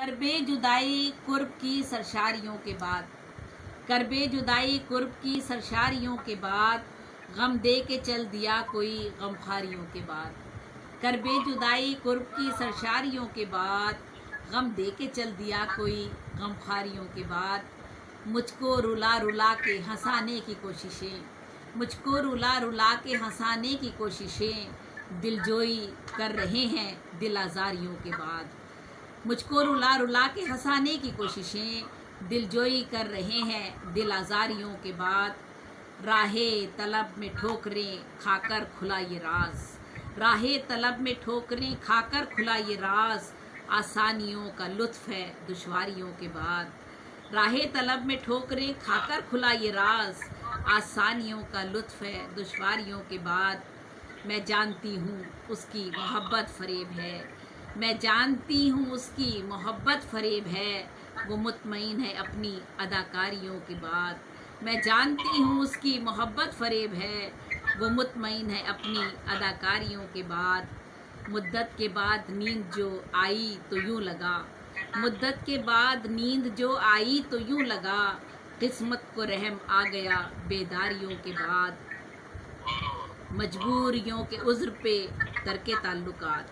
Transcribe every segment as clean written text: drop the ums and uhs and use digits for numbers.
करबे जुदाई कुर्ब की सरशारियों के बाद, करबे जुदाई कुर्ब की सरशारियों के बाद, गम दे के चल दिया कोई गमखारियों के बाद। करबे जुदाई कुर्ब की सरशारियों के बाद, गम दे के चल दिया कोई गमखारियों के बाद। मुझको रुला रुला के हंसाने की कोशिशें, मुझको रुला रुला के हंसाने की कोशिशें, दिलजोई कर रहे हैं दिल आज़ारियों के बाद। मुझको रुला रुला के हंसाने की कोशिशें, दिलजोई कर रहे हैं दिल आज़ारियों के बाद। राहे तलब में ठोकरें खाकर खुला ये राज, राहे तलब में ठोकरें खाकर खुला ये राज, आसानियों का लुत्फ़ है दुश्वारियों के बाद। राहे तलब में ठोकरें खाकर खुला ये राज, आसानियों का लुत्फ़ है दुश्वारियों के बाद। मैं जानती हूँ उसकी मोहब्बत फ़रेब है, मैं जानती हूँ उसकी मोहब्बत फ़रेब है, वो मुतमईन है अपनी अदाकारियों के बाद। मैं जानती हूँ उसकी मोहब्बत फ़रेब है, वो मुतमईन है अपनी अदाकारियों के बाद। मुद्दत के बाद नींद जो आई तो यूँ लगा, मुद्दत के बाद नींद जो आई तो यूँ लगा, किस्मत को रहम आ गया बेदारियों के बाद। मजबूरियों के उज़्र पे तर्के ताल्लुकात,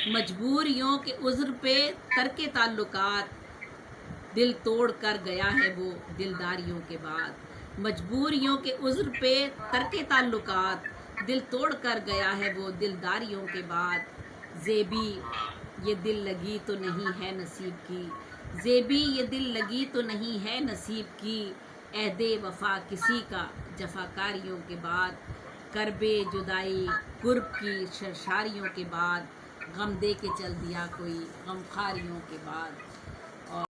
मजबूरियों के उज़्र पे तर्के ताल्लुकात, दिल तोड़ कर गया है वो दिलदारियों के बाद। मजबूरियों के उज़्र पे तर्के ताल्लुकात, दिल तोड़ कर गया है वो दिलदारियों के बाद। ज़ेबी ये दिल लगी तो नहीं है नसीब की, ज़ेबी ये दिल लगी तो नहीं है नसीब की, अहदे वफ़ा किसी का जफ़ाकारियों के बाद। करबे जुदाई कुर्ब की सरशारियों के बाद, गम दे के चल दिया कोई गमखारियों के बाद।